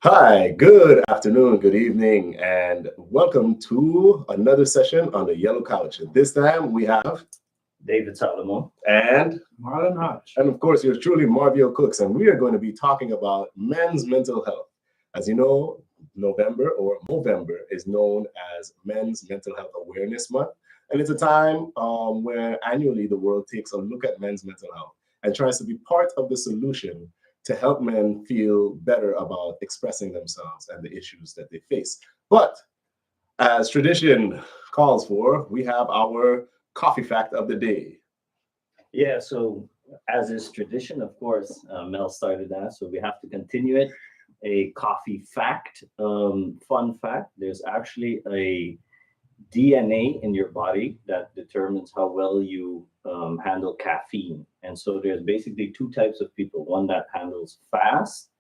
Hi, good afternoon, good evening, and welcome to another session on the Yellow Couch. This time we have David Salomon. and Marlon Hodge. and of course you're truly Marvio Cooks, and we are going to be talking about men's mental health. As you know, November or Movember is known as Men's Mental Health Awareness Month, and it's a time where annually the world takes a look at men's mental health and tries to be part of the solution to help men feel better about expressing themselves and the issues that they face. But as tradition calls for, we have our coffee fact of the day. Yeah, so as is tradition, of course, Mel started that, so we have to continue it. A coffee fact, fun fact, there's actually a DNA in your body that determines how well you handle caffeine. And so there's basically two types of people, one that handles fast,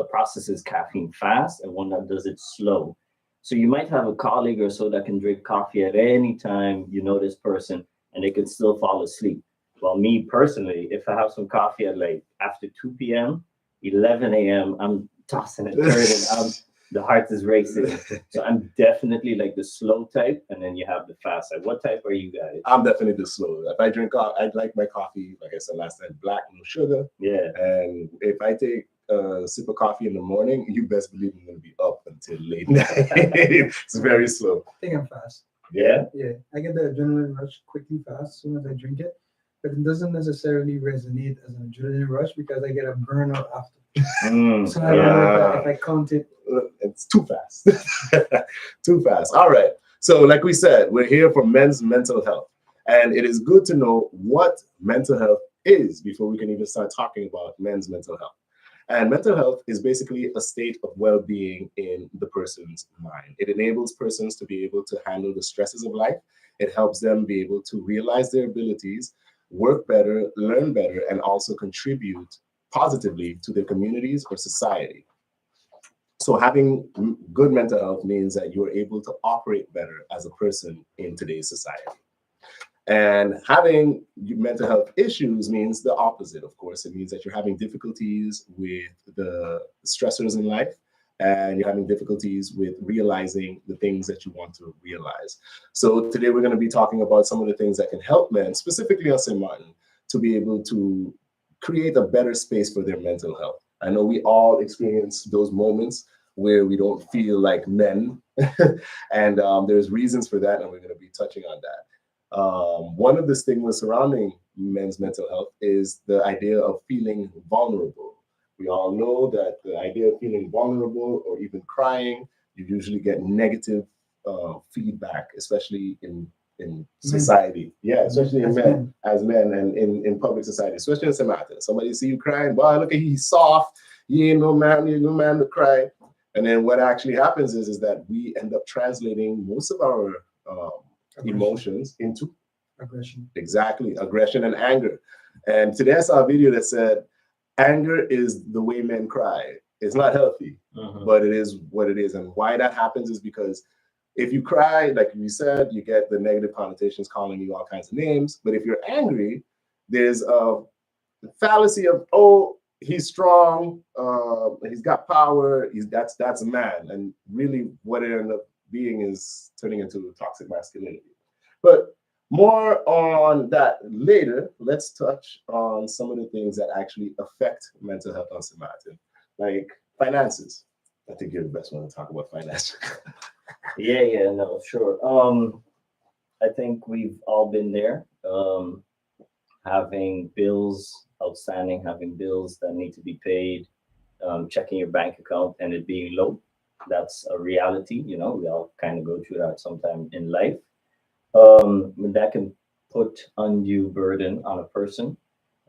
processes caffeine fast, and one that does it slow. So you might have a colleague or so that can drink coffee at any time you know this person and they can still fall asleep. Well, me personally, if I have some coffee at like after 2 p.m., 11 a.m., I'm tossing and turning. The heart is racing. So I'm definitely like the slow type, and then you have the fast type. What type are you guys? I'm definitely the slow. If I drink coffee, I like my coffee, like I said last time, black, no sugar. Yeah. And if I take a sip of coffee in the morning, you best believe I'm going to be up until late night. It's very slow. I think I'm fast. Yeah. Yeah, I get the adrenaline rush quickly fast as soon as I drink it, but it doesn't necessarily resonate as an adrenaline rush because I get a burnout after. So I don't know if I count it. It's too fast. Too fast. All right. So, like we said, we're here for men's mental health. And it is good to know what mental health is before we can even start talking about men's mental health. And mental health is basically a state of well being in the person's mind. It enables persons to be able to handle the stresses of life. It helps them be able to realize their abilities, work better, learn better, and also contribute positively to their communities or society. So having good mental health means that you're able to operate better as a person in today's society. And having mental health issues means the opposite, of course. It means that you're having difficulties with the stressors in life and you're having difficulties with realizing the things that you want to realize. So today we're going to be talking about some of the things that can help men, specifically on St. Martin, to be able to create a better space for their mental health. I know we all experience those moments where we don't feel like men, and there's reasons for that, and we're going to be touching on that. One of the stigmas surrounding men's mental health is the idea of feeling vulnerable. We all know that the idea of feeling vulnerable or even crying, you usually get negative feedback, especially in society. Yeah, especially in men, as men, and in public society, especially in St. Martin. Somebody see you crying, boy, look at he's soft. He ain't no man, he ain't no man to cry. And then what actually happens is that we end up translating most of our emotions into Aggression. exactly aggression and anger. And today I saw a video that said anger is the way men cry. It's not healthy, but it is what it is. And why that happens is because if you cry, like you said, you get the negative connotations calling you all kinds of names. But if you're angry, there's a fallacy of, oh, he's strong, he's got power, that's a man. And really what it ends up being is turning into toxic masculinity. But more on that later. Let's touch on some of the things that actually affect mental health on St. Martin, like finances. I think you're the best one to talk about finance. Yeah, no, sure. I think we've all been there. Having bills outstanding, having bills that need to be paid, checking your bank account and it being low. That's a reality. We all kind of go through that sometime in life. That can put undue burden on a person.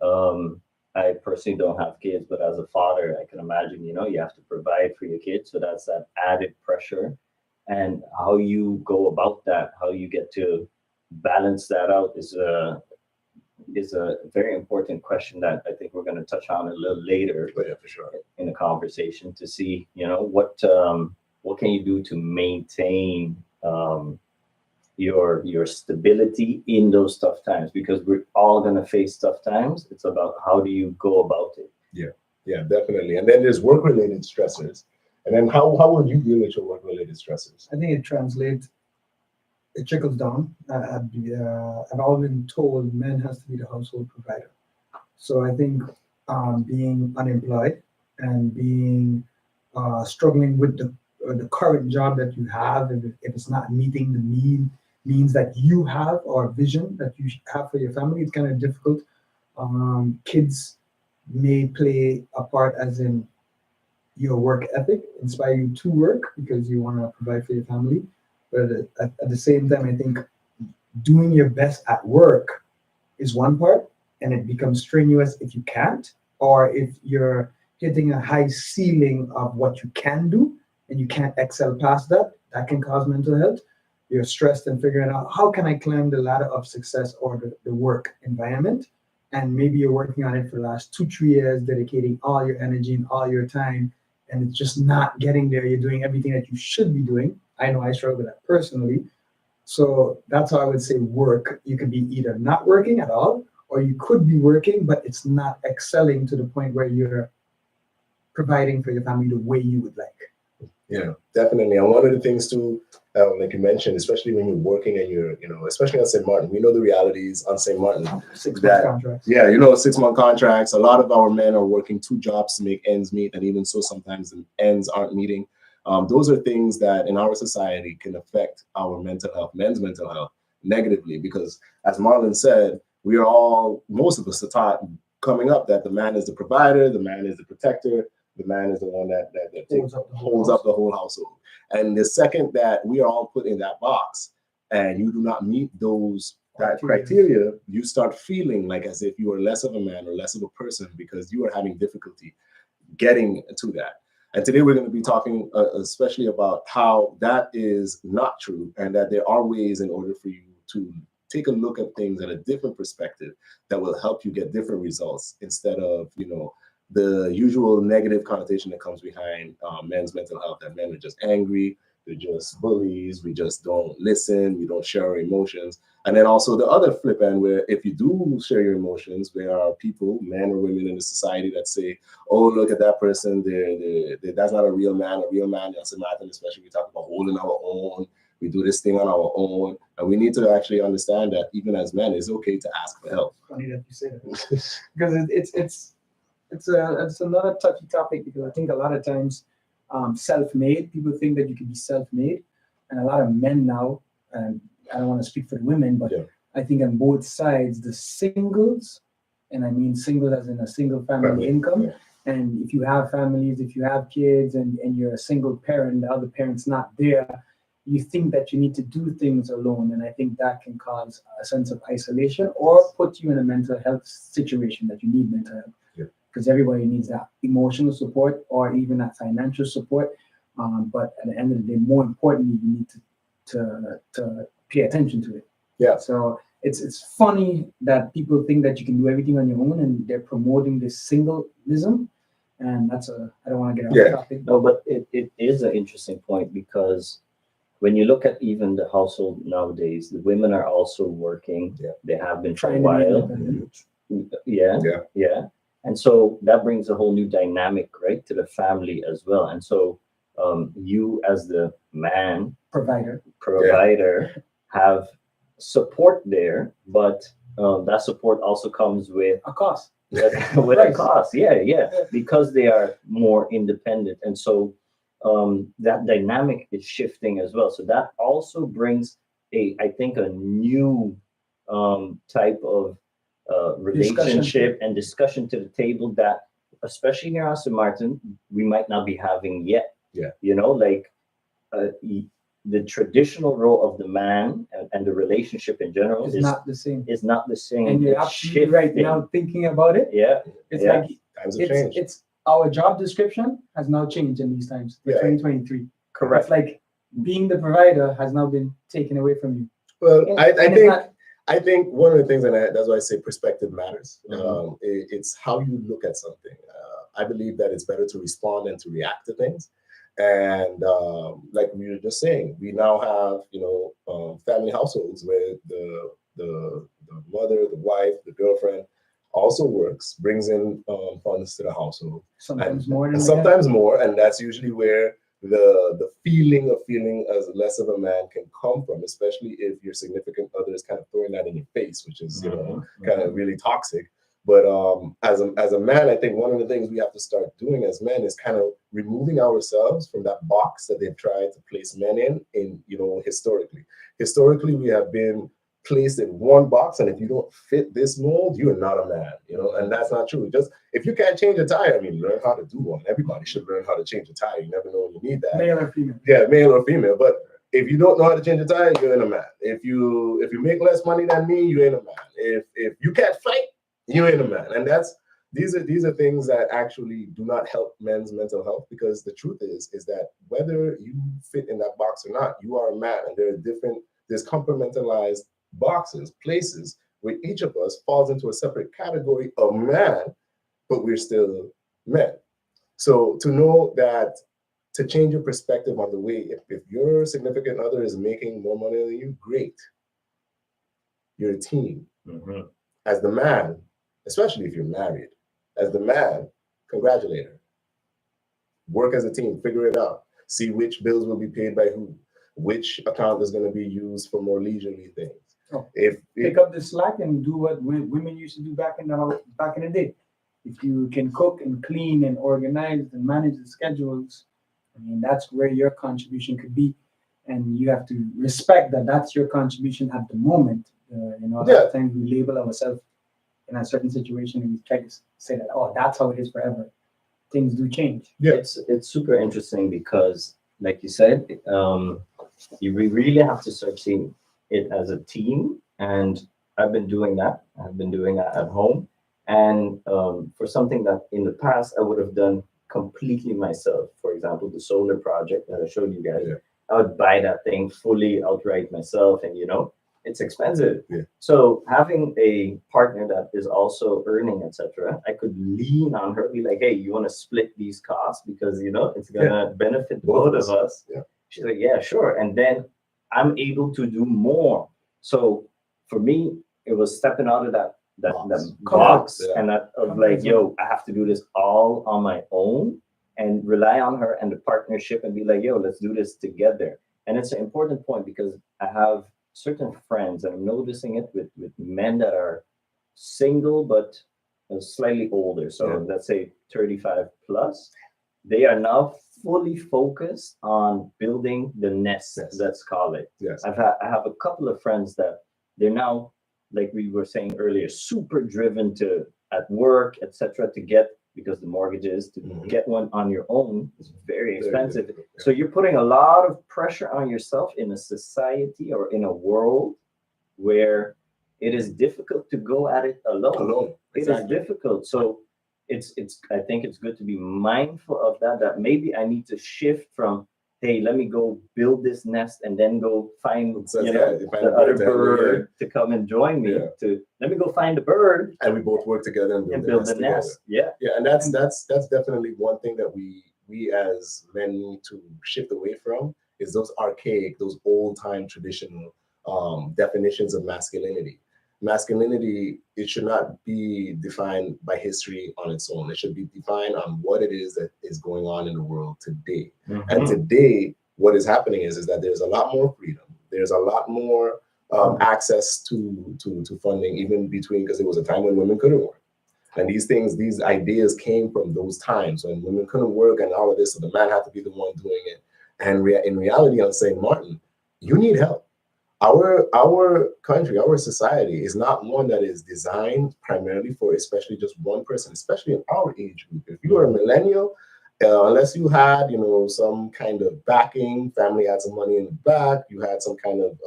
I personally don't have kids, but as a father, I can imagine, you have to provide for your kids. So that's that added pressure. And how you go about that, how you get to balance that out is a very important question that I think we're going to touch on a little later Yeah, for sure. in the conversation to see, what can you do to maintain your stability in those tough times, because we're all going to face tough times. It's about how do you go about it. Yeah, definitely. And then there's work-related stressors. And then how would you deal with your work-related stressors? I think it trickles down. I've always been told men has to be the household provider. So I think being unemployed and being struggling with the current job that you have, if it's not meeting the means that you have or vision that you have for your family, it's kind of difficult. Kids may play a part as in your work ethic, inspire you to work because you want to provide for your family. But at the same time, I think doing your best at work is one part, and it becomes strenuous if you can't, or if you're hitting a high ceiling of what you can do and you can't excel past that, that can cause mental health. You're stressed and figuring out how can I climb the ladder of success or the work environment. And maybe you're working on it for the last 2-3 years, dedicating all your energy and all your time, and it's just not getting there. You're doing everything that you should be doing. I know I struggle with that personally. So that's how I would say work. You could be either not working at all, or you could be working, but it's not excelling to the point where you're providing for your family the way you would like. Yeah, definitely. And one of the things too, like you mentioned, especially when you're working and you're, especially on St. Martin, we know the realities on St. Martin. 6-month contracts. Yeah, 6-month contracts. A lot of our men are working 2 jobs to make ends meet, and even so, sometimes the ends aren't meeting. Those are things that in our society can affect our mental health, men's mental health, negatively, because as Marlon said, most of us are taught coming up that the man is the provider, the man is the protector, the man is the one that holds up the whole household. And the second that we are all put in that box and you do not meet that criteria, you start feeling like as if you are less of a man or less of a person because you are having difficulty getting to that. And today we're going to be talking especially about how that is not true, and that there are ways in order for you to take a look at things at a different perspective that will help you get different results instead of, the usual negative connotation that comes behind men's mental health, that men are just angry, they're just bullies, we just don't listen, we don't share our emotions. And then also the other flip end where if you do share your emotions, there are people, men or women in the society that say, oh, look at that person, that's not a real man. A real man doesn't matter, especially we talk about holding our own, we do this thing on our own. And we need to actually understand that even as men, it's okay to ask for help. Funny that you say that. Because it's another touchy topic, because I think a lot of times self-made, people think that you can be self-made, and a lot of men now, and I don't want to speak for the women, but yeah. I think on both sides, the singles, and I mean single as in a single family income, yeah. And if you have families, if you have kids, and you're a single parent, the other parent's not there, you think that you need to do things alone, and I think that can cause a sense of isolation or put you in a mental health situation that you need mental health. Because everybody needs that emotional support or even that financial support. But at the end of the day, more importantly, you need to pay attention to it. Yeah. So it's funny that people think that you can do everything on your own, and they're promoting this singleism. And I don't want to get off topic. No, but it is an interesting point, because when you look at even the household nowadays, the women are also working. Yeah. They have been for a while. Yeah. And so that brings a whole new dynamic, right, to the family as well. And so you as the man provider have support there, but that support also comes with a cost. With a cost, yeah, because they are more independent. And so that dynamic is shifting as well. So that also brings I think a new type of relationship and discussion to the table that, especially here on St. Martin, we might not be having yet. Yeah. The traditional role of the man and the relationship in general is not the same. Is not the same. And you're absolutely right now thinking about it. Yeah. It's like it's our job description has now changed in these times. 2023. Correct. It's like being the provider has now been taken away from you. Well, I think one of the things, and that's why I say perspective matters. Mm-hmm. It's how you look at something. I believe that it's better to respond than to react to things. And like we were just saying, we now have family households where the mother, the wife, the girlfriend also works, brings in funds to the household. Sometimes And more than sometimes more, and that's usually where the feeling of feeling as less of a man can come from, especially if your significant other is kind of throwing that in your face, which is kind of really toxic. But as a man, I think one of the things we have to start doing as men is kind of removing ourselves from that box that they've tried to place men in historically. Historically, we have been placed in one box, and if you don't fit this mold, you're not a man, and that's not true. Just if you can't change a tire, I mean, learn how to do one. Everybody should learn how to change a tire. You never know when you need that. male or female. Yeah, male or female. But if you don't know how to change a tire, you ain't a man. If you make less money than me, you ain't a man. If you can't fight, you ain't a man. And these are things that actually do not help men's mental health, because the truth is that whether you fit in that box or not, you are a man, and there's compartmentalized boxes, places where each of us falls into a separate category of man, but we're still men. So to know that, to change your perspective on the way, if your significant other is making more money than you, great. You're a team. As the man, especially if you're married, as the man, congratulate her. Work as a team, figure it out. See which bills will be paid by who, which account is going to be used for more leisurely things. Pick up the slack and do what women used to do back in the day. If you can cook and clean and organize and manage the schedules, I mean, that's where your contribution could be, and you have to respect that that's your contribution at the moment. A lot of times we label ourselves in a certain situation and we try to say that, oh, that's how it is forever. Things do change. Yeah, it's super interesting because, like you said, you really have to start seeing it as a team, and I've been doing that. I've been doing that at home, and for something that in the past I would have done completely myself. For example, the solar project that I showed you guys, I would buy that thing fully outright myself, and it's expensive. So having a partner that is also earning, etc., I could lean on her, be like, hey, you want to split these costs because it's gonna benefit both of us. She's like, yeah, sure. And then I'm able to do more. So for me, it was stepping out of that box and that of like, yo, I have to do this all on my own and rely on her and the partnership and be like, yo, let's do this together. And it's an important point because I have certain friends, and I'm noticing it with men that are single but slightly older. So let's say 35 plus. They are now fully focused on building the nest. Let's call it. I have a couple of friends that they're now, like we were saying earlier, super driven to at work, etc., to get, because the mortgages to get one on your own is very expensive. So you're putting a lot of pressure on yourself in a society or in a world where it is difficult to go at it alone. It is difficult. So it's I think it's good to be mindful of that maybe I need to shift from, hey, let me go build this nest and then go find the other bird to come and join me, to let me go find the bird and we both work together and build the nest. And that's definitely one thing that we as men need to shift away from, is those archaic, those old time traditional definitions of masculinity. Masculinity, it should not be defined by history on its own. It should be defined on what it is that is going on in the world today. And today, what is happening is that there's a lot more freedom. There's a lot more access to funding, even between, because there was a time when women couldn't work. And these ideas came from those times when women couldn't work and all of this, so the man had to be the one doing it. And in reality, on St. Martin, you need help. Our country, our society is not one that is designed primarily for especially just one person, especially in our age group. If you are a millennial, unless you had, some kind of backing, family had some money in the back, you had some kind of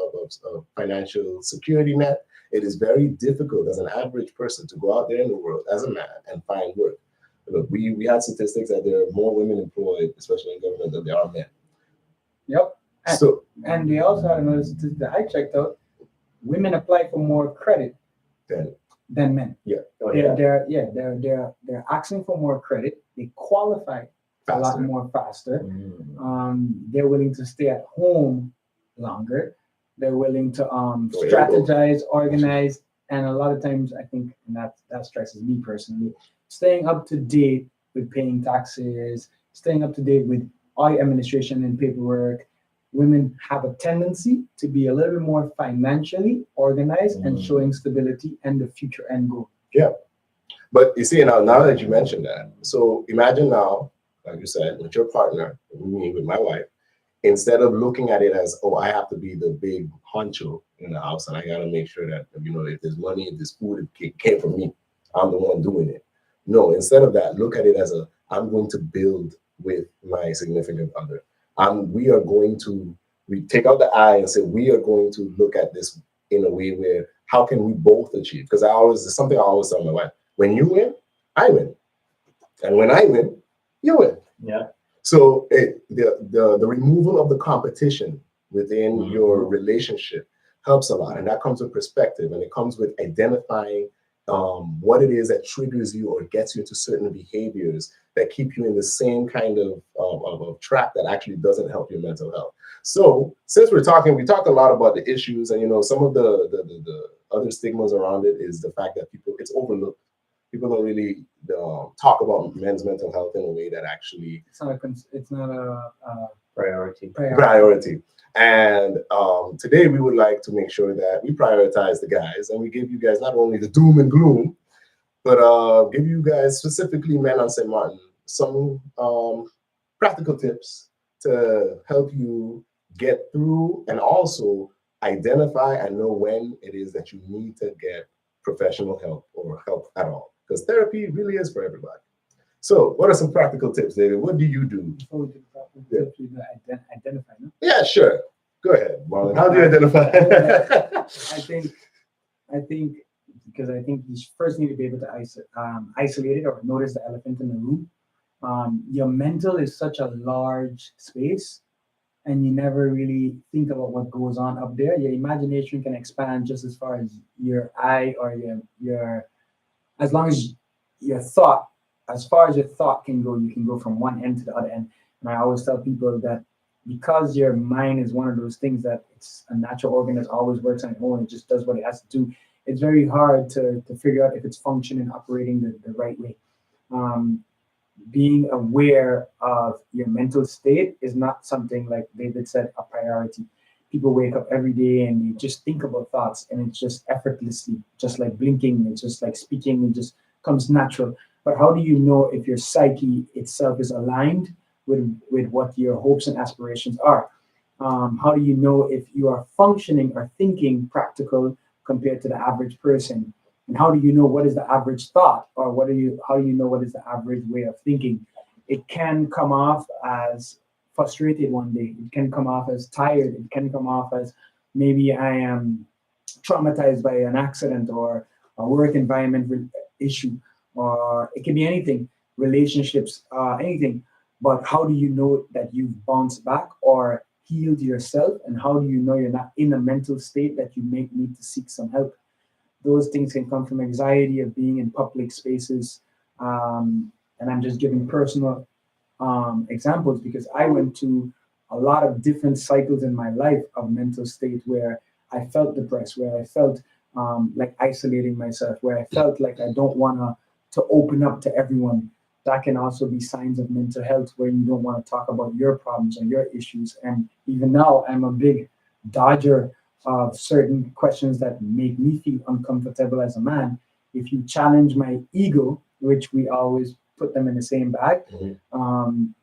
financial security net, it is very difficult as an average person to go out there in the world as a man and find work. Look, we had statistics that there are more women employed, especially in government, than there are men. And they also had another statistic that I checked out. Women apply for more credit than men. They're asking for more credit. They qualify a lot more faster. They're willing to stay at home longer. They're willing to strategize, organize, And a lot of times I think, and that stresses me personally, staying up to date with paying taxes, staying up to date with all your administration and paperwork. Women have a tendency to be a little bit more financially organized and showing stability and the future end goal. Yeah. But you see, now that you mentioned that, so imagine now, like you said, with your partner, me, with my wife, instead of looking at it as, oh, I have to be the big honcho in the house and I got to make sure that, if there's money, if there's food, it came from me. I'm the one doing it. No, instead of that, look at it as I'm going to build with my significant other. We take out the I and say, we are going to look at this in a way where how can we both achieve? Because it's something I always tell my wife, when you win, I win. And when I win, you win. Yeah. So the removal of the competition within your relationship helps a lot. And that comes with perspective, and it comes with identifying what it is that triggers you or gets you into certain behaviors that keep you in the same kind of track that actually doesn't help your mental health. So since we talked a lot about the issues, and some of the other stigmas around it is the fact that it's overlooked. People don't really talk about men's mental health in a way that actually it's not a priority. And today we would like to make sure that we prioritize the guys and we give you guys not only the doom and gloom, but give you guys, specifically men on St. Martin, some practical tips to help you get through and also identify and know when it is that you need to get professional help or help at all. Because therapy really is for everybody. So what are some practical tips, David? What do you do? Before we do the practical tips, we identify, no? Yeah, sure. Go ahead, Marlon. How do you identify? I think because I think you first need to be able to isolate it or notice the elephant in the room. Your mental is such a large space, and you never really think about what goes on up there. Your imagination can expand just as far as your eye or your as long as your thought, as far as your thought can go, you can go from one end to the other end. And I always tell people that because your mind is one of those things that it's a natural organ that always works on its own, it just does what it has to do. It's very hard to figure out if it's functioning, operating the right way. Being aware of your mental state is not something, like David said, a priority. People wake up every day and they just think about thoughts, and it's just effortlessly, just like blinking, it's just like speaking, it just comes natural. But how do you know if your psyche itself is aligned with what your hopes and aspirations are? How do you know if you are functioning or thinking practical compared to the average person? And how do you know what is the average thought, or how do you know what is the average way of thinking? It can come off as frustrated one day. It can come off as tired. It can come off as maybe I am traumatized by an accident or a work environment issue, or it can be anything, relationships, anything. But how do you know that you've bounced back or healed yourself? And how do you know you're not in a mental state that you may need to seek some help? Those things can come from anxiety of being in public spaces. And I'm just giving personal examples because I went to a lot of different cycles in my life of mental state where I felt depressed, where I felt like isolating myself, where I felt like I don't want to open up to everyone. That can also be signs of mental health, where you don't want to talk about your problems or your issues. And even now, I'm a big dodger of certain questions that make me feel uncomfortable as a man. If you challenge my ego, which we always put them in the same bag,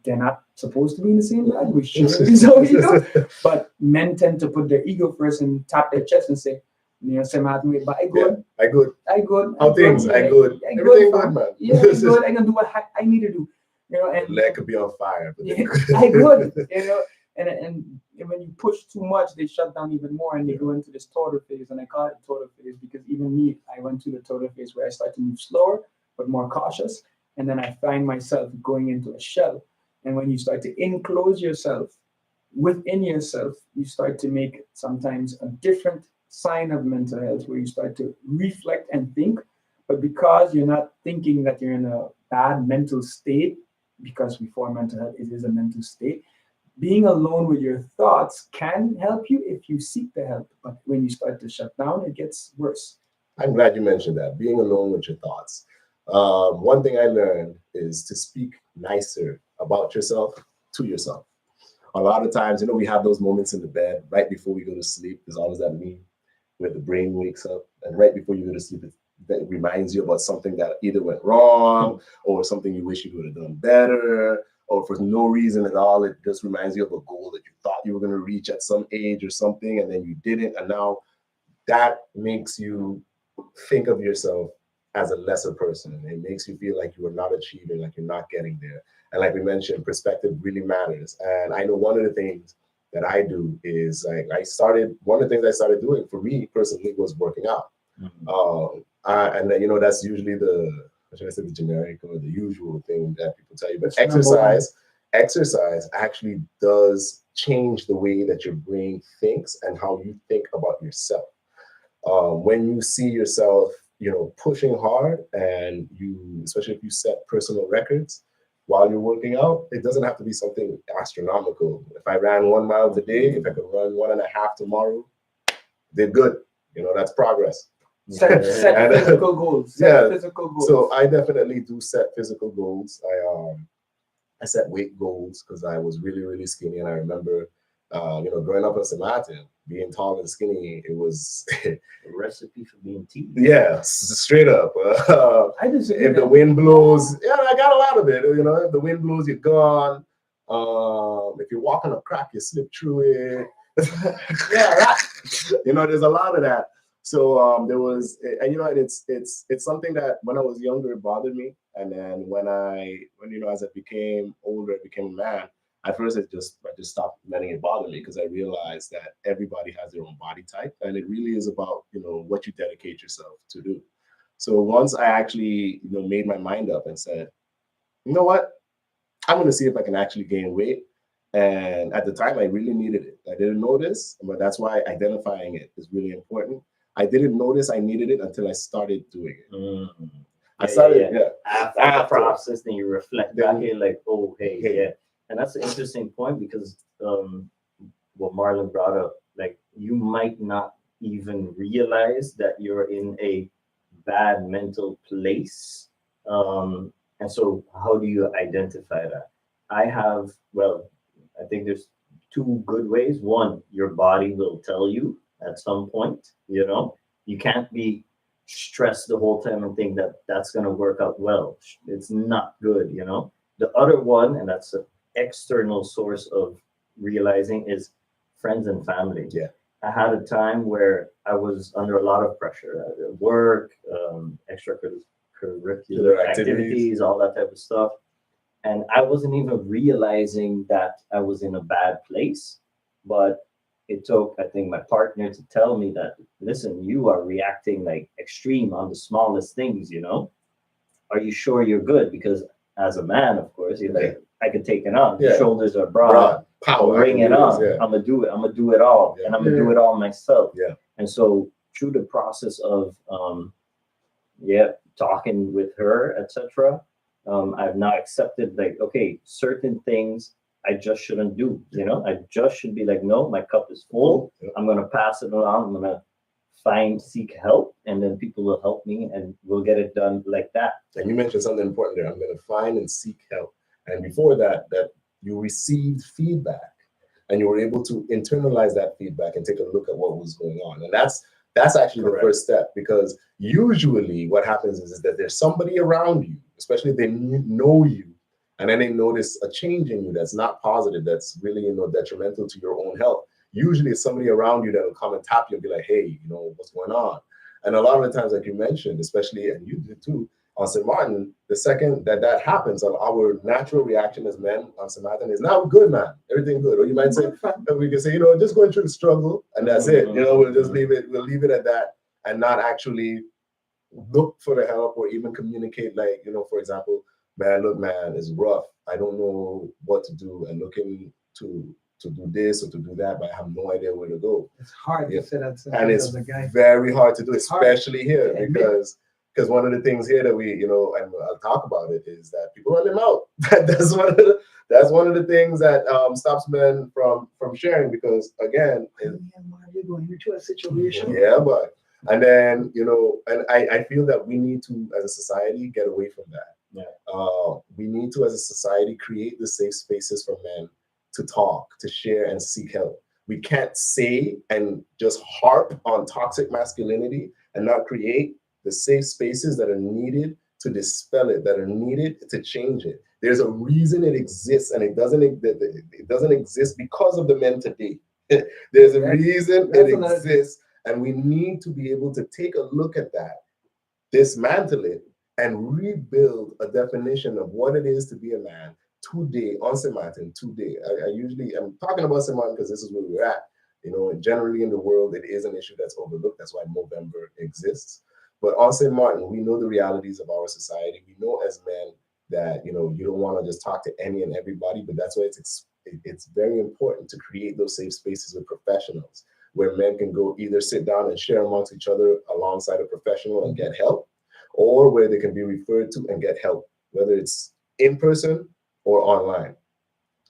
they're not supposed to be in the same bag. We shouldn't be so ego. But men tend to put their ego first and tap their chest and say, say, but I good. I good. How things? I good. Everything good, man. Yeah, I good. I can do what I need to do. And leg could be on fire. But I good. And when you push too much, they shut down even more and they go into this total phase. And I call it total phase because even me, I went through the total phase where I start to move slower but more cautious. And then I find myself going into a shell. And when you start to enclose yourself within yourself, you start to make sometimes a different sign of mental health where you start to reflect and think. But because you're not thinking that you're in a bad mental state, because before mental health, it is a mental state, being alone with your thoughts can help you if you seek the help. But when you start to shut down, it gets worse. I'm glad you mentioned that. Being alone with your thoughts. One thing I learned is to speak nicer about yourself to yourself. A lot of times, we have those moments in the bed right before we go to sleep. There's always that meme where the brain wakes up, and right before you go to sleep, that reminds you about something that either went wrong or something you wish you would have done better, or for no reason at all, it just reminds you of a goal that you thought you were going to reach at some age or something, and then you didn't, and now that makes you think of yourself as a lesser person. It makes you feel like you are not achieving, like you're not getting there. And like we mentioned, perspective really matters. And I know one of the things that I do is like one of the things I started doing for me personally was working out. And then, that's usually what should I say, the generic or the usual thing that people tell you. But exercise actually does change the way that your brain thinks and how you think about yourself. When you see yourself, pushing hard, and especially if you set personal records while you're working out, it doesn't have to be something astronomical. If I ran 1 mile today, if I could run 1.5 tomorrow, did good. That's progress. Set physical goals. Physical goals. So I definitely do set physical goals. I set weight goals because I was really, really skinny, and I remember, growing up in St. Martin, being tall and skinny, it was A recipe for being teased. yeah, straight up. If the wind blows, yeah, I got a lot of it. If the wind blows, you're gone. If you're walking a crack, you slip through it. Yeah, there's a lot of that. So there was, and it's something that when I was younger it bothered me, and then when as I became older, I became a man. At first, I just stopped letting it bother me because I realized that everybody has their own body type, and it really is about what you dedicate yourself to do. So once I actually made my mind up and said, you know what, I'm going to see if I can actually gain weight. And at the time, I really needed it. I didn't notice, but that's why identifying it is really important. I didn't notice I needed it until I started doing it. Mm-hmm. I started, After the process, then you reflect back in like, oh, hey. And that's an interesting point because what Marlon brought up, like you might not even realize that you're in a bad mental place. And so how do you identify that? I think there's two good ways. One, your body will tell you at some point, you can't be stressed the whole time and think that that's going to work out well. It's not good. The other one, and that's an external source of realizing, is friends and family. Yeah. I had a time where I was under a lot of pressure at work, extracurricular activities, all that type of stuff. And I wasn't even realizing that I was in a bad place. But it took, I think, my partner to tell me that, listen, you are reacting like extreme on the smallest things, Are you sure you're good? Because as a man, of course, you're like, I could take it on. Your shoulders are broad. Power. Bring it on. I'm going to do it. I'm going to do it all. Yeah. And I'm going to do it all myself. Yeah. And so through the process of, talking with her, etc., I've now accepted like, okay, certain things I just shouldn't do. I just should be like, no, my cup is full. Yeah. I'm going to pass it along. I'm going to seek help, and then people will help me and we'll get it done like that. And you mentioned something important there. I'm going to find and seek help. And before that you received feedback and you were able to internalize that feedback and take a look at what was going on. And that's actually the first step, because usually what happens is that there's somebody around you, especially if they know you, and then they notice a change in you that's not positive, that's really detrimental to your own health. Usually it's somebody around you that will come and tap you and be like, hey, what's going on? And a lot of the times, like you mentioned, especially, and you did too, on St. Martin, the second that happens, our natural reaction as men on St. Martin is, now good, man, everything good. Or you might say, we can say, just going through the struggle, and that's it. We'll just leave it at that, and not actually look for the help or even communicate, like, for example, man, look, man, it's rough. I don't know what to do, and looking to do this or to do that, but I have no idea where to go. It's hard to say that. And it's very hard to do, especially here, because one of the things here that we, and I'll talk about it, is that people run them out. That's one of the things that stops men from sharing, because again, you're going into a situation. Yeah, but And then, and I feel that we need to, as a society, get away from that. We need to, as a society, create the safe spaces for men to talk, to share, and seek help. We can't say and just harp on toxic masculinity and not create the safe spaces that are needed to dispel it, that are needed to change it. There's a reason it exists, and it doesn't exist because of the men today. There's a reason it exists, and we need to be able to take a look at that, dismantle it, and rebuild a definition of what it is to be a man today on Martin today. I'm talking about Martin because this is where we're at. Generally in the world, it is an issue that's overlooked. That's why Movember exists. But on St. Martin, we know the realities of our society. We know as men that, you don't want to just talk to any and everybody, but that's why it's very important to create those safe spaces with professionals where men can go either sit down and share amongst each other alongside a professional and get help, or where they can be referred to and get help, whether it's in person or online.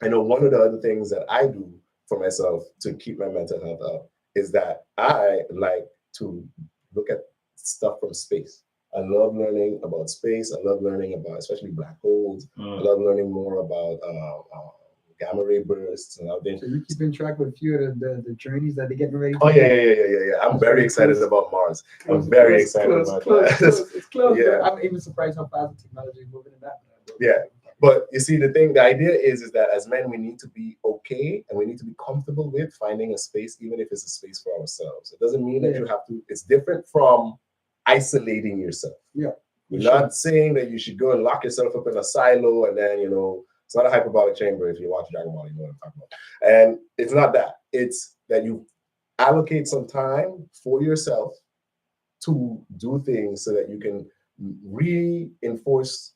I know one of the other things that I do for myself to keep my mental health up is that I like to look at stuff from space. I love learning about space. I love learning about especially black holes. I love learning more about gamma ray bursts and everything. So you're keeping track with a few of the journeys that they're getting ready to do? Yeah. I'm very excited about Mars. I'm very excited about that. It's close. Yeah. I'm even surprised how fast the technology is moving in that. Yeah. But you see, the idea is that as men, we need to be okay and we need to be comfortable with finding a space, even if it's a space for ourselves. It doesn't mean that you have to, it's different from isolating yourself. Yeah. We're not saying that you should go and lock yourself up in a silo and then, it's not a hyperbolic chamber. If you watch Dragon Ball, you know what I'm talking about. And it's not that. It's that you allocate some time for yourself to do things so that you can reinforce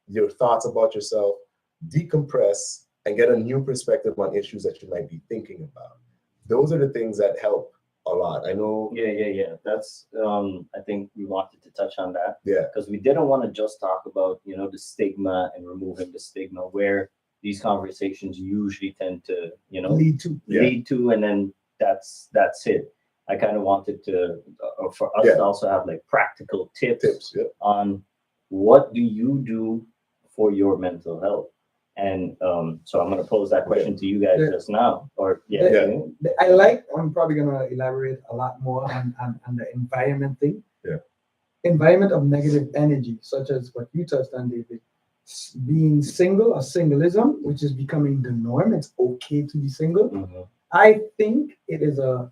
your thoughts about yourself, decompress, and get a new perspective on issues that you might be thinking about. Those are the things that help a lot. I know. Yeah. That's I think we wanted to touch on that. Yeah. Because we didn't want to just talk about, the stigma and removing the stigma where these conversations usually tend to, lead to, and then that's it. I kind of wanted to, for us to also have like practical tips on what do you do for your mental health. And so I'm going to pose that question to you guys just now. I'm probably going to elaborate a lot more on the environment thing. Yeah. Environment of negative energy, such as what you touched on, David. Being single or singleism, which is becoming the norm. It's okay to be single. Mm-hmm. I think it is a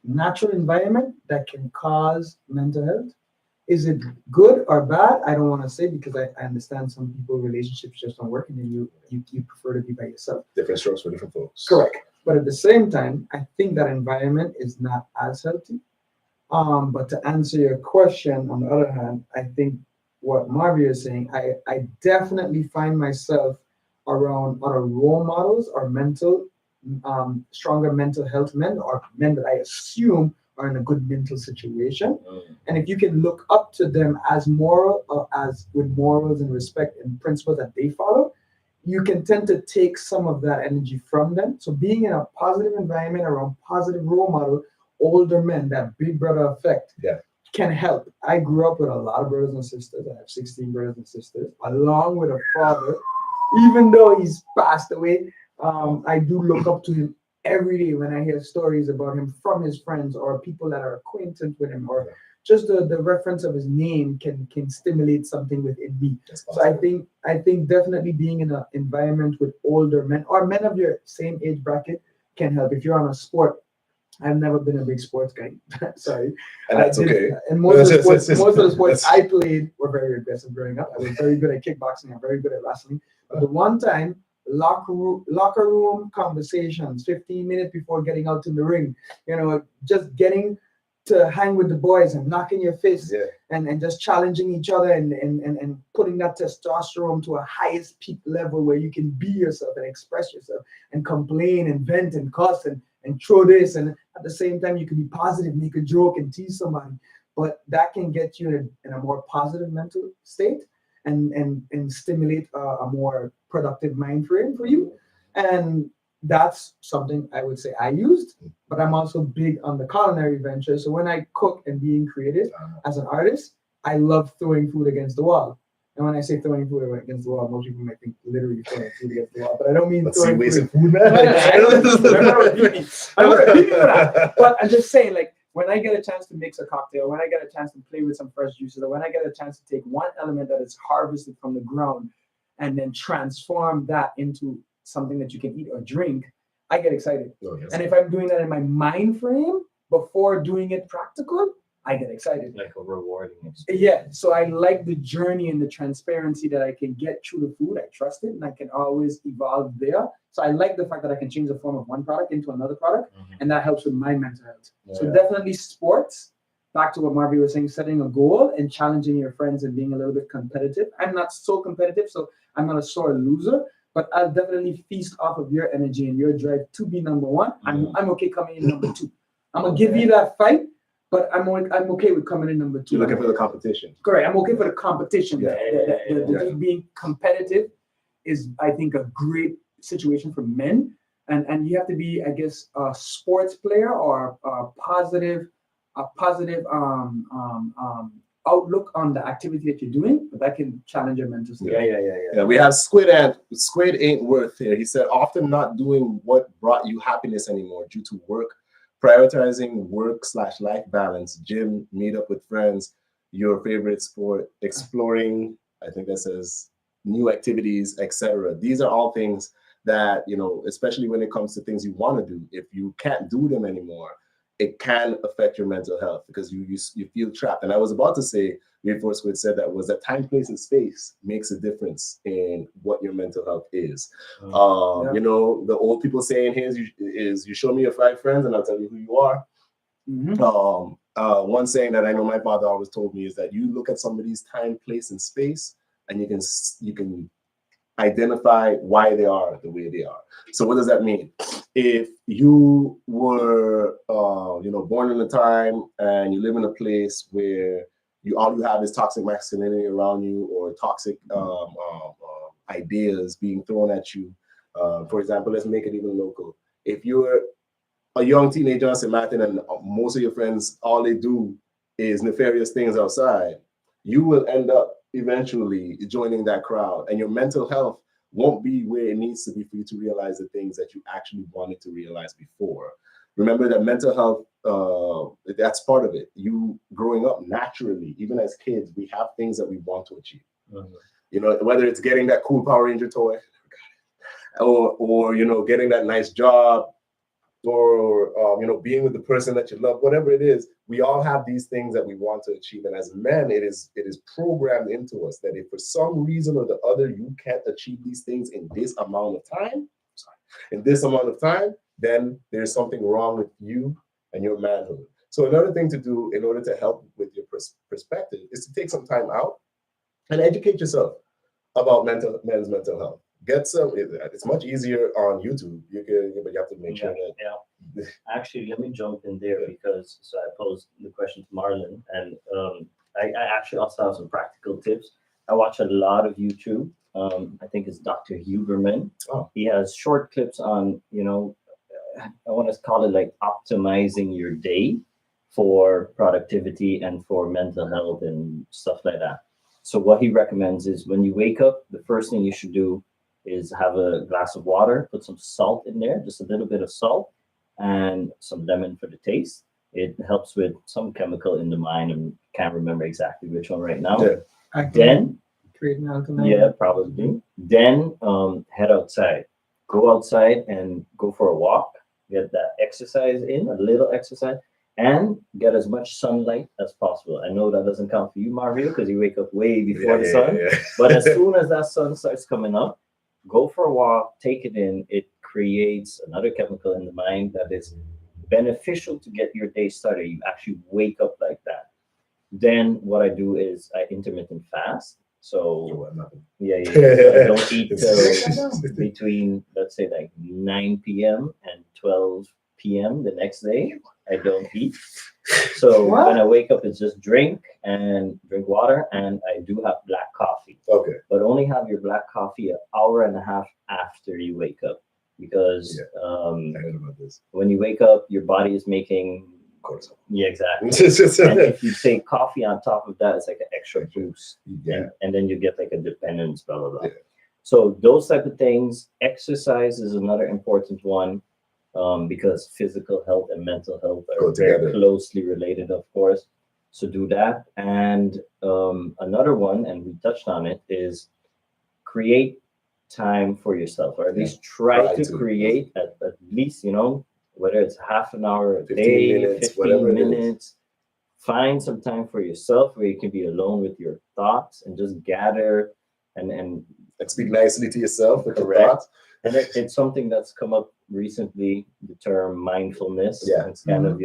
natural environment that can cause mental health. Is it good or bad? I don't want to say, because I understand some people relationships just don't work and then you prefer to be by yourself. Different strokes for different folks. Correct. But at the same time, I think that environment is not as healthy. But to answer your question, on the other hand, I think what Marvio is saying, I definitely find myself around other role models or stronger mental health men, or men that I assume are in a good mental situation. And if you can look up to them as moral, or as with morals and respect and principles that they follow, you can tend to take some of that energy from them. So being in a positive environment around positive role model, older men, that big brother effect, can help. I grew up with a lot of brothers and sisters. I have 16 brothers and sisters, along with a father. Even though he's passed away, I do look up to him every day when I hear stories about him from his friends or people that are acquainted with him, or just the reference of his name can stimulate something within me. So I think definitely being in an environment with older men or men of your same age bracket can help. If you're on a sport, I've never been a big sports guy. Sorry. And that's okay. And most of the sports I played were very aggressive growing up. I was very good at kickboxing. I'm very good at wrestling. But the one time, locker room conversations, 15 minutes before getting out to the ring, just getting to hang with the boys and knocking your fist and just challenging each other and putting that testosterone to a highest peak level where you can be yourself and express yourself and complain and vent and cuss and throw this, and at the same time you can be positive, make a joke and tease somebody. But that can get you in a more positive mental state and stimulate a more productive mind frame for you. And that's something I would say I used, but I'm also big on the culinary venture. So when I cook and being creative as an artist, I love throwing food against the wall. And when I say throwing food against the wall, most people might think literally throwing food against the wall, but I don't mean Let's see, throwing wasting food. food, man. I'm not repeating. I'm not repeating for that. But I'm just saying, like, when I get a chance to mix a cocktail, when I get a chance to play with some fresh juices, or when I get a chance to take one element that is harvested from the ground and then transform that into something that you can eat or drink, I get excited. Oh, yes. And if I'm doing that in my mind frame before doing it practical, I get excited. Like a rewarding experience. Yeah, so I like the journey and the transparency that I can get through the food. I trust it, and I can always evolve there. So I like the fact that I can change the form of one product into another product, and that helps with my mental health. So definitely sports. Back to what Marvio was saying, setting a goal and challenging your friends and being a little bit competitive. I'm not so competitive, so I'm not a sore loser, but I'll definitely feast off of your energy and your drive to be number one. I'm okay coming in number two. I'm gonna give you that fight, but I'm okay with coming in number two. You're looking for the competition. Correct. I'm okay for the competition. Yeah. Just being competitive is, I think, a great situation for men. And you have to be, I guess, a sports player or a positive outlook on the activity that you're doing, but that can challenge your mental state. Yeah, we have Squid ain't worth here. He said, often not doing what brought you happiness anymore due to work, prioritizing work/life balance, gym, meet up with friends, your favorite sport, exploring, I think that says new activities, etc. These are all things that, you know, especially when it comes to things you want to do, if you can't do them anymore, it can affect your mental health because you feel trapped. And I was about to say, before Squid said that, was that time, place, and space makes a difference in what your mental health is. You know, the old people saying here is you show me your 5 friends and I'll tell you who you are. One saying that I know my father always told me is that you look at somebody's time, place, and space, and you can identify why they are the way they are. So what does that mean? If you were, you know, born in a time and you live in a place where all you have is toxic masculinity around you, or toxic ideas being thrown at you. For example, let's make it even local. If you're a young teenager in St. Martin and most of your friends, all they do is nefarious things outside, you will end up eventually joining that crowd, and your mental health won't be where it needs to be for you to realize the things that you actually wanted to realize before. Remember that mental health, that's part of it. You growing up naturally, even as kids, we have things that we want to achieve. You know, whether it's getting that cool Power Ranger toy, or you know, getting that nice job, or you know, being with the person that you love, whatever it is, we all have these things that we want to achieve. And as men, it is programmed into us that if for some reason or the other you can't achieve these things in this amount of time, then there's something wrong with you and your manhood. So another thing to do in order to help with your perspective is to take some time out and educate yourself about men's mental health. Get some. It's much easier on YouTube. But you have to make sure that. Actually, let me jump in there because I posed the question to Marlon, and I actually also have some practical tips. I watch a lot of YouTube. I think it's Dr. Huberman. He has short clips on, you know, I want to call it like optimizing your day for productivity and for mental health and stuff like that. So what he recommends is when you wake up, the first thing you should do is have a glass of water, put some salt in there, just a little bit of salt, and some lemon for the taste. It helps with some chemical in the mind, and can't remember exactly which one right now. Then, probably. Then head outside. Go outside and go for a walk. Get that exercise in, a little exercise, and get as much sunlight as possible. I know that doesn't count for you, Marvio, because you wake up way before the sun. But as soon as that sun starts coming up, go for a walk, take it in. It creates another chemical in the mind that is beneficial to get your day started. You actually wake up like that. Then what I do is I intermittent fast. So so I don't eat till between, let's say, like 9 p.m. and 12 p.m. the next day. I don't eat. So when I wake up, it's just drink water, and I do have black coffee. Okay. But only have your black coffee an hour and a half after you wake up. because I heard about this. when you wake up, your body is making Cortisol. yeah, exactly. And if you take coffee on top of that, it's like an extra boost. Yeah. And then you get like a dependence, blah blah blah. Yeah. So those type of things. Exercise is another important one, because physical health and mental health are Go very together. closely related, of course. So do that. And another one, and we touched on it, is create time for yourself, or at least try to create at least, whether it's half an hour a 15 day, minutes, 15 whatever it is. minutes. Find some time for yourself where you can be alone with your thoughts and just gather and Like speak nicely to yourself with your Correct. thoughts. and it's something that's come up recently, the term mindfulness. Yeah. It's kind of,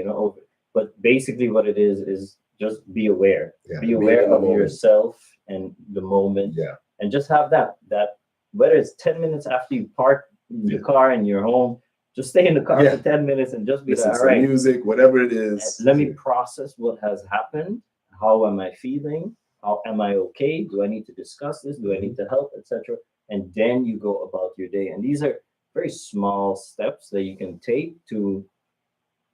but basically what it is just be aware. Yeah. Be Being aware in the of moment. yourself and the moment. Yeah. And just have that whether it's 10 minutes after you park your car in your home, just stay in the car for 10 minutes and just be Listen like, to all right, music, whatever it is. let me process what has happened. How am I feeling? How am I okay? Do I need to discuss this? Do I need to help, etc.? And then you go about your day. And these are very small steps that you can take to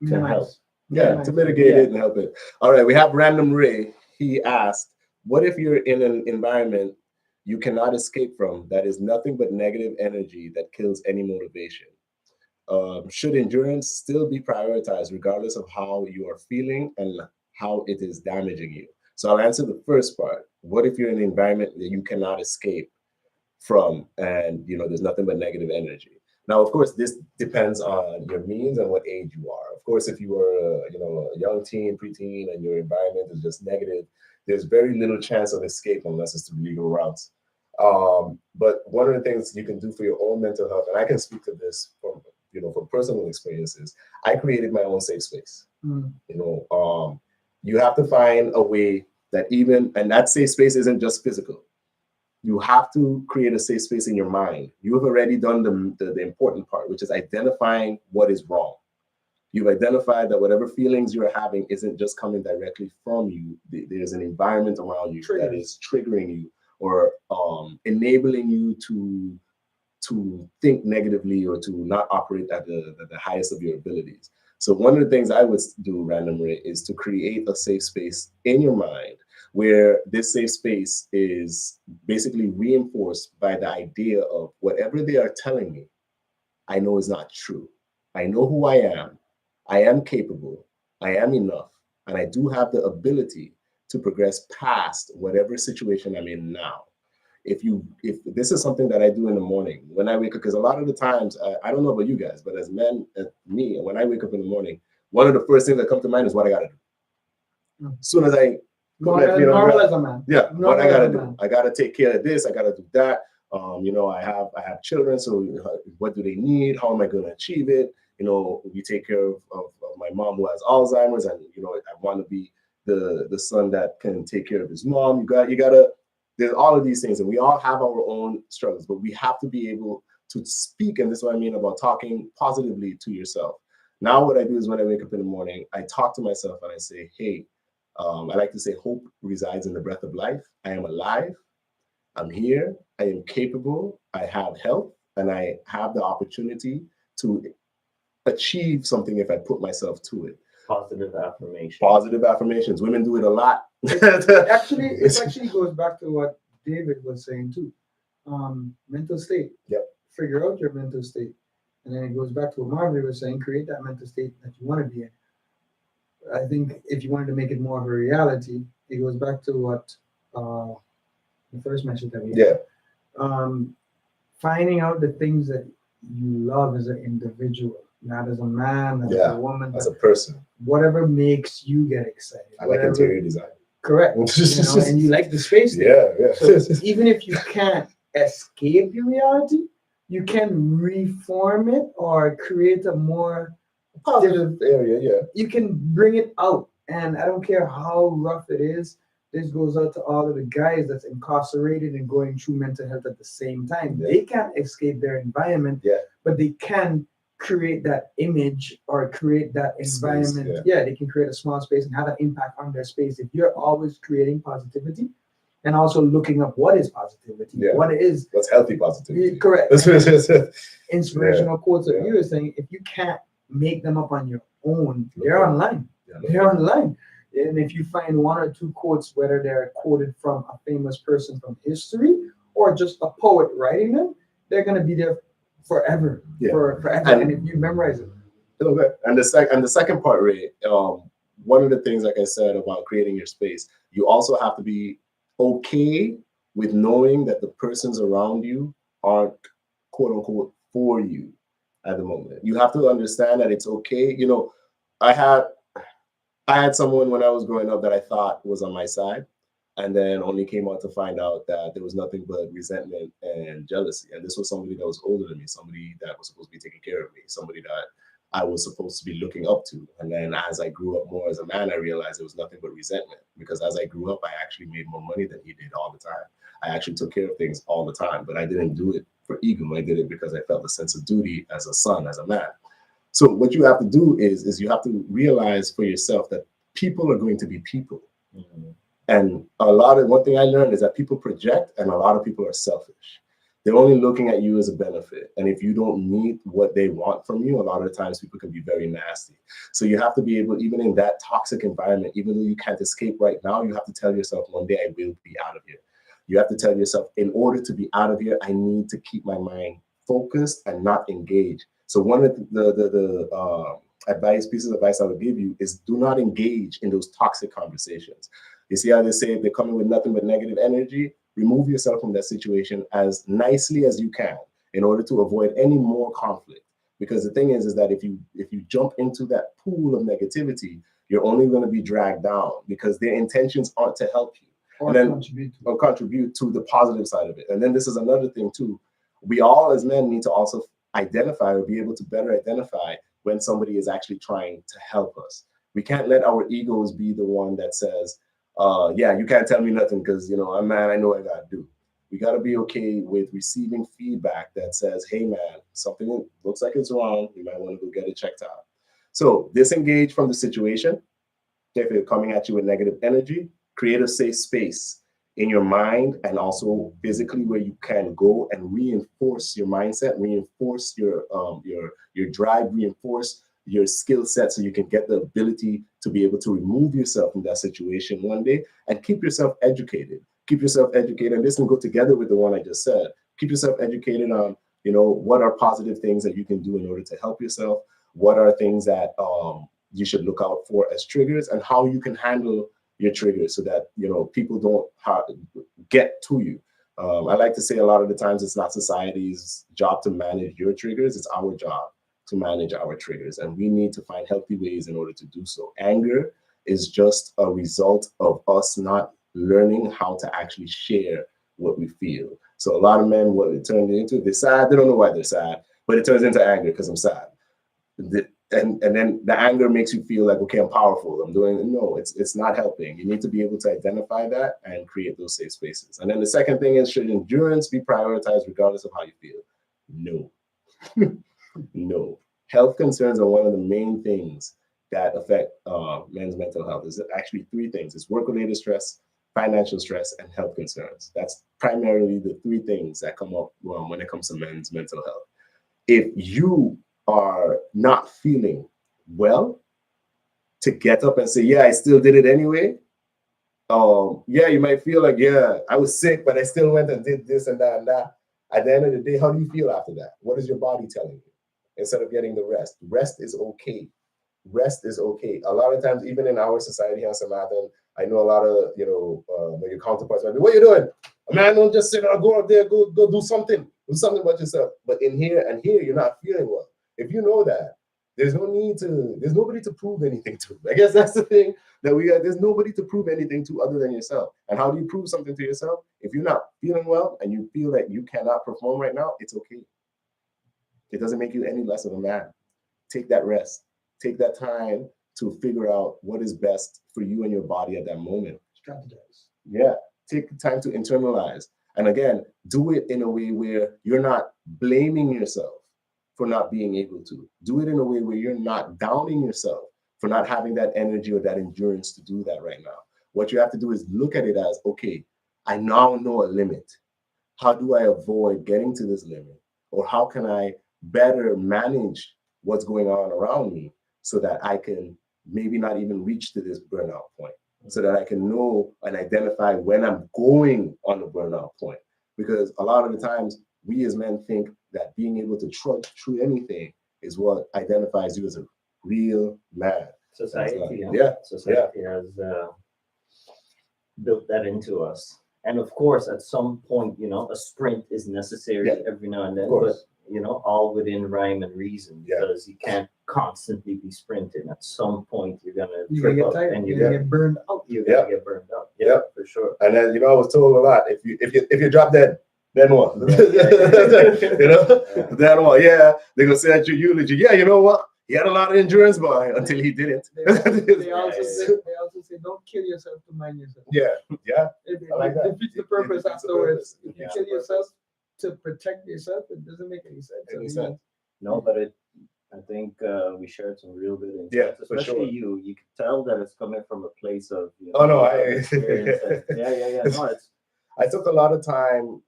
help. Yeah, to mitigate it and help it. All right, we have Random Ray. He asked, what if you're in an environment you cannot escape from that is nothing but negative energy that kills any motivation? Should endurance still be prioritized regardless of how you are feeling and how it is damaging you? So I'll answer the first part. What if you're in an environment that you cannot escape from and there's nothing but negative energy? Now, of course, this depends on your means and what age you are. Of course, if you are a young teen, preteen, and your environment is just negative, there's very little chance of escape unless it's through legal routes. But one of the things you can do for your own mental health, and I can speak to this from personal experiences, I created my own safe space. You have to find a way that and that safe space isn't just physical. You have to create a safe space in your mind. You have already done the important part, which is identifying what is wrong. You've identified that whatever feelings you're having isn't just coming directly from you. There's an environment around you that is triggering you or enabling you to think negatively or to not operate at the highest of your abilities. So one of the things I would do randomly is to create a safe space in your mind where this safe space is basically reinforced by the idea of whatever they are telling me, I know is not true. I know who I am. I am capable. I am enough. And I do have the ability to progress past whatever situation I'm in now. If this is something that I do in the morning when I wake up, because a lot of the times, I don't know about you guys, but as men, me, when I wake up in the morning, one of the first things that come to mind is what I got to do. As soon as I normal as a man. Yeah, what I gotta do. I gotta take care of this. I gotta do that. I have children, so what do they need? How am I going to achieve it? We take care of my mom who has Alzheimer's, and I want to be the son that can take care of his mom. You gotta. There's all of these things, and we all have our own struggles, but we have to be able to speak, and this is what I mean about talking positively to yourself. Now, what I do is when I wake up in the morning, I talk to myself and I say, hey, I like to say hope resides in the breath of life. I am alive. I'm here. I am capable. I have health, and I have the opportunity to achieve something if I put myself to it. Positive affirmation. Positive affirmations. Women do it a lot. It actually goes back to what David was saying too. Mental state. Yep. Figure out your mental state. And then it goes back to what Marvio was saying, create that mental state that you want to be in. I think if you wanted to make it more of a reality, it goes back to what the first message that we had. Finding out the things that you love as an individual, not as a man, not as a woman, as a person. Whatever makes you get excited. I like interior design. Correct. And you like the space there. Yeah. So even if you can't escape your reality, you can reform it or create a more positive area. Yeah. You can bring it out. And I don't care how rough it is. This goes out to all of the guys that's incarcerated and going through mental health at the same time. Yeah. They can't escape their environment, but they can create that image or create that environment. Space, they can create a small space and have an impact on their space. If you're always creating positivity, and also looking up what is positivity, Yeah. what is What's healthy positivity? correct. Yeah. Inspirational quotes that Yeah. you were saying, if you can't make them up on your own, Look they're up. online. Yeah, They're online. And if you find one or two quotes, whether they're quoted from a famous person from history or just a poet writing them, they're going to be there forever. Yeah. Forever. And if you memorize it. Okay. And the second part, Ray, one of the things, like I said, about creating your space, you also have to be okay with knowing that the persons around you aren't quote unquote for you at the moment. You have to understand that it's okay. You know, I had someone when I was growing up that I thought was on my side, and then only came out to find out that there was nothing but resentment and jealousy. And this was somebody that was older than me, somebody that was supposed to be taking care of me, somebody that I was supposed to be looking up to. And then as I grew up more as a man, I realized it was nothing but resentment, because as I grew up, I actually made more money than he did all the time. I actually took care of things all the time, but I didn't do it for ego. I did it because I felt a sense of duty as a son, as a man. So what you have to do is you have to realize for yourself that people are going to be people. Mhm. And one thing I learned is that people project, and a lot of people are selfish. They're only looking at you as a benefit. And if you don't meet what they want from you, a lot of the times people can be very nasty. So you have to be able, even in that toxic environment, even though you can't escape right now, you have to tell yourself, one day I will be out of here. You have to tell yourself, in order to be out of here, I need to keep my mind focused and not engage. So one of the pieces of advice I would give you is, do not engage in those toxic conversations. You see how they say they're coming with nothing but negative energy? Remove yourself from that situation as nicely as you can in order to avoid any more conflict. Because the thing is that if you jump into that pool of negativity, you're only going to be dragged down, because their intentions aren't to help you Or contribute to the positive side of it. And then this is another thing too. We all as men need to also identify, or be able to better identify, when somebody is actually trying to help us. We can't let our egos be the one that says, yeah, you can't tell me nothing because, you know, I'm man, I know what I got to do. We got to be okay with receiving feedback that says, hey, man, something looks like it's wrong. You might want to go get it checked out. So disengage from the situation. If they're coming at you with negative energy, create a safe space in your mind and also physically where you can go and reinforce your mindset, reinforce your drive, reinforce your skill set, so you can get the ability to be able to remove yourself from that situation one day, and keep yourself educated. Keep yourself educated, and this can go together with the one I just said. Keep yourself educated on, you know, what are positive things that you can do in order to help yourself. What are things that you should look out for as triggers, and how you can handle your triggers so that, you know, people don't get to you. I like to say a lot of the times it's not society's job to manage your triggers, it's our job to manage our triggers, and we need to find healthy ways in order to do so. Anger is just a result of us not learning how to actually share what we feel. So a lot of men, what it turns into, they're sad, they don't know why they're sad, but it turns into anger because I'm sad. And then the anger makes you feel like, okay, I'm powerful, I'm doing, no, it's not helping. You need to be able to identify that and create those safe spaces. And then the second thing is, should endurance be prioritized regardless of how you feel? No. No. Health concerns are one of the main things that affect men's mental health. There's actually three things: it's work-related stress, financial stress, and health concerns. That's primarily the three things that come up when it comes to men's mental health. If you are not feeling well, to get up and say, yeah, I still did it anyway. Yeah, you might feel like, yeah, I was sick, but I still went and did this and that and that. At the end of the day, how do you feel after that? What is your body telling you? Instead of getting the rest, rest is okay. Rest is okay. A lot of times, even in our society here in Samantha, I know a lot of, your counterparts might be, what are you doing? A man don't just sit down, go out there, go do something about yourself. But in here, you're not feeling well. If you know that, there's nobody to prove anything to. I guess that's the thing that we got. There's nobody to prove anything to other than yourself. And how do you prove something to yourself? If you're not feeling well and you feel that you cannot perform right now, it's okay. It doesn't make you any less of a man. Take that rest. Take that time to figure out what is best for you and your body at that moment. strategize. Yeah. Take the time to internalize. And again, do it in a way where you're not blaming yourself for not being able to. Do it in a way where you're not downing yourself for not having that energy or that endurance to do that right now. What you have to do is look at it as, okay, I now know a limit. How do I avoid getting to this limit? Or how can I better manage what's going on around me so that I can maybe not even reach to this burnout point, so that I can know and identify when I'm going on the burnout point. Because a lot of the times we as men think that being able to trudge through anything is what identifies you as a real man. Society, Yeah, society has built that into us. And of course, at some point, a sprint is necessary every now and then, but all within rhyme and reason, because you can't constantly be sprinting. At some point, you're gonna trip up and you're gonna get burned out. You're gonna get burned out. Yeah, for sure. And then I was told a lot, if you drop dead, then what? Then what? Yeah, they're gonna say at your eulogy, yeah, you know what? He had a lot of endurance, but until he didn't. They also say, don't kill yourself to mind yourself. Yeah. It like that. defeats the purpose afterwards. If you kill yourself purpose. to protect yourself, it doesn't make any sense. No, but I think we shared some real good insights. Yeah, for especially sure. you can tell that it's coming from a place of experience. No, it's I took a lot of time.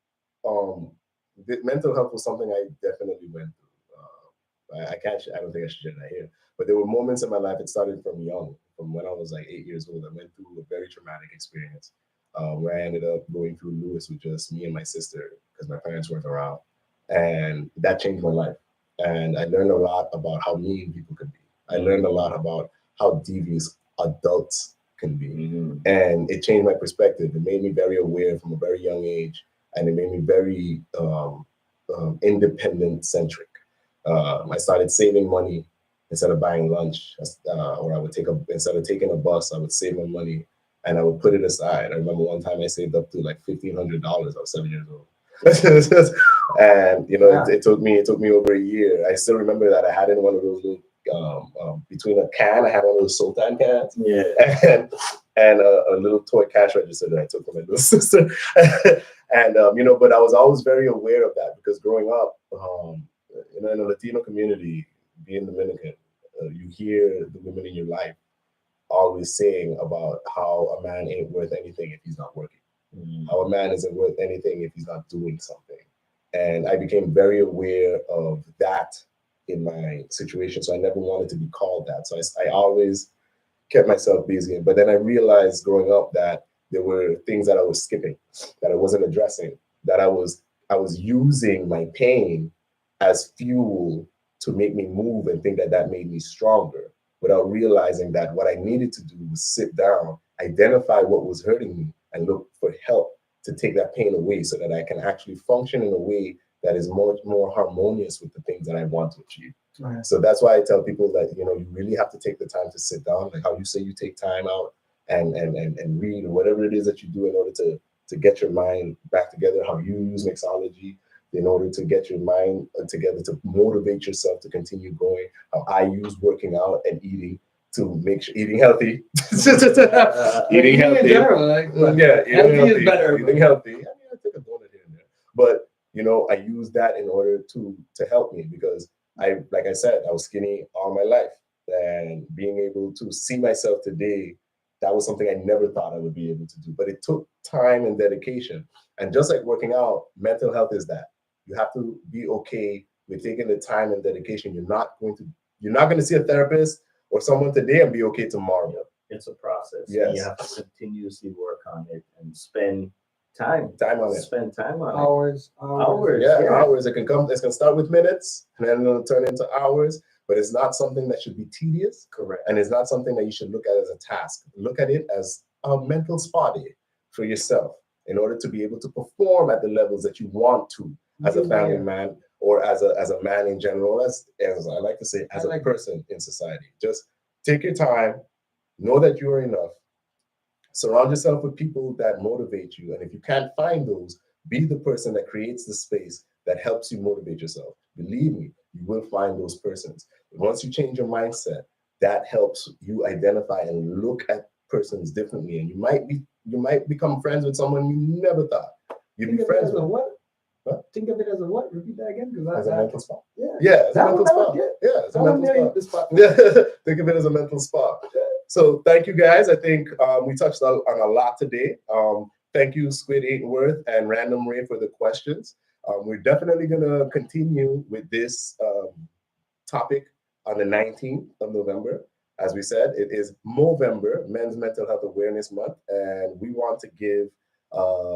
Mental health was something I definitely went through. I don't think I should share that here. But there were moments in my life. It started from young, from when I was like 8 years old. I went through a very traumatic experience where I ended up going through Lewis with just me and my sister because my parents weren't around, and that changed my life. And I learned a lot about how mean people can be. I learned a lot about how devious adults can be, and it changed my perspective. It made me very aware from a very young age, and it made me very independent centric. I started saving money instead of buying lunch, or I would instead of taking a bus, I would save my money and I would put it aside. I remember one time I saved up to like $1,500. I was 7 years old. And it took me over a year. I still remember that I had in one of those little between a can, I had one of those Sultan cans, and a little toy cash register that I took from my little sister. And but I was always very aware of that because growing up, in the Latino community, being Dominican, you hear the women in your life always saying about how a man ain't worth anything if he's not working. How a man isn't worth anything if he's not doing something. And I became very aware of that in my situation. So I never wanted to be called that. So I always kept myself busy. But then I realized growing up that there were things that I was skipping, that I wasn't addressing, that I was using my pain as fuel to make me move and think that made me stronger, without realizing that what I needed to do was sit down, identify what was hurting me, and look for help to take that pain away so that I can actually function in a way that is more harmonious with the things that I want to achieve. Right. So that's why I tell people that, you really have to take the time to sit down, like how you say you take time out and read or whatever it is that you do in order to get your mind back together, how you use mixology in order to get your mind together, to motivate yourself to continue going, how I use working out and eating to make sure eating healthy. Eating healthy. In general, eating is better. Eating healthy. I mean, I take a donut here and there. But I use that in order to help me because like I said, I was skinny all my life. And being able to see myself today, that was something I never thought I would be able to do. But it took time and dedication. And just like working out, mental health is that. You have to be okay with taking the time and dedication. You're not going to see a therapist or someone today and be okay tomorrow. It's a process. Yes. You have to continuously work on it and spend time on it. Spend time on hours. it. Hours. It can start with minutes and then it'll turn into hours. But it's not something that should be tedious. Correct. And it's not something that you should look at as a task. Look at it as a mental spa day for yourself in order to be able to perform at the levels that you want to as a family man or as a man in general, as I like to say, as a person in society. Just take your time, know that you are enough, surround yourself with people that motivate you. And if you can't find those, be the person that creates the space that helps you motivate yourself. Believe me, you will find those persons. And once you change your mindset, that helps you identify and look at persons differently. And you might become friends with someone you never thought you'd be friends with. Think of it as a what? Repeat that again. As a mental spa. Yeah, as a mental spa. As a mental spa. Think of it as a mental spa. So thank you guys. I think we touched on a lot today. Thank you, Squid Eightworth and Random Ray, for the questions. We're definitely going to continue with this topic on the 19th of November. As we said, it is Movember, Men's Mental Health Awareness Month, and we want to give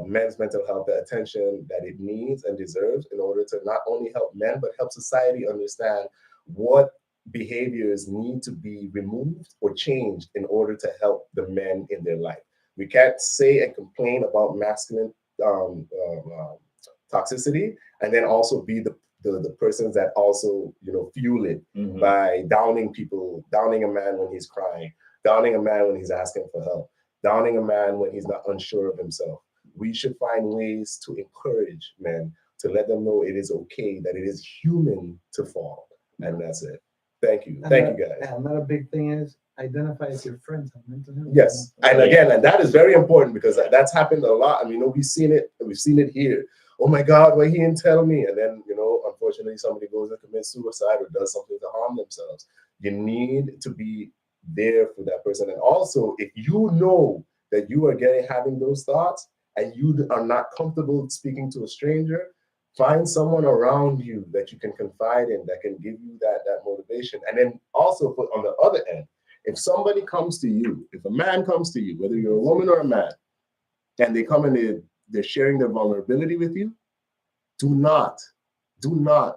men's mental health the attention that it needs and deserves in order to not only help men, but help society understand what behaviors need to be removed or changed in order to help the men in their life. We can't say and complain about masculine toxicity and then also be the persons that also fuel it by downing people, downing a man when he's crying, downing a man when he's asking for help, downing a man when he's not unsure of himself. We should find ways to encourage men, to let them know it is okay, that it is human to fall, and that's it. Thank you. Thank you, guys. Another big thing is identify if your friends have mental health. Yes, and again, and that is very important because that's happened a lot. I mean, we've seen it here. Oh my God, why he didn't tell me? And then, unfortunately, somebody goes and commits suicide or does something to harm themselves. You need to be there for that person. And also, if you know that you are having those thoughts and you are not comfortable speaking to a stranger, find someone around you that you can confide in, that can give you that motivation. And then also put on the other end, if somebody comes to you, if a man comes to you, whether you're a woman or a man, and they come and they're sharing their vulnerability with you, do not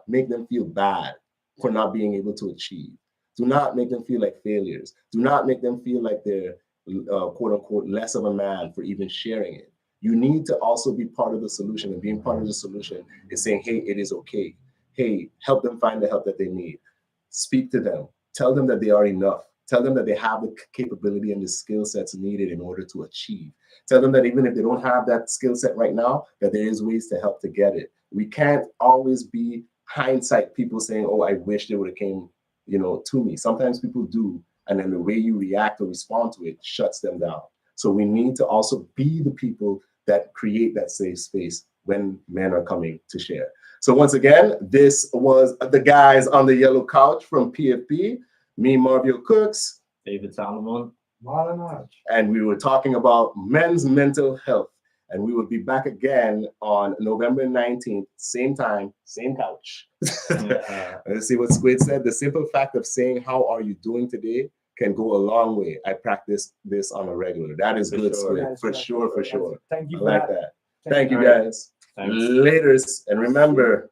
make them feel bad for not being able to achieve. Do not make them feel like failures. Do not make them feel like they're quote unquote less of a man for even sharing it. You need to also be part of the solution, and being part of the solution is saying, hey, it is okay. Hey, help them find the help that they need. Speak to them. Tell them that they are enough. Tell them that they have the capability and the skill sets needed in order to achieve. Tell them that even if they don't have that skill set right now, that there is ways to help to get it. We can't always be hindsight people saying, oh, I wish they would have came, to me. Sometimes people do, and then the way you react or respond to it shuts them down. So we need to also be the people that create that safe space when men are coming to share. So once again, this was the guys on the yellow couch from PFP. Me, Marvio Cooks, David Salomon, Marlon Hodge. And we were talking about men's mental health. And we will be back again on November 19th, same time, same couch. Let's see what Squid said. The simple fact of saying, how are you doing today, can go a long way. I practice this on a regular. That is good, Squid. For sure. Thank you I for like that. that. Thank you, guys. Thanks. Laters. And remember,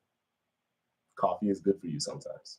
coffee is good for you sometimes.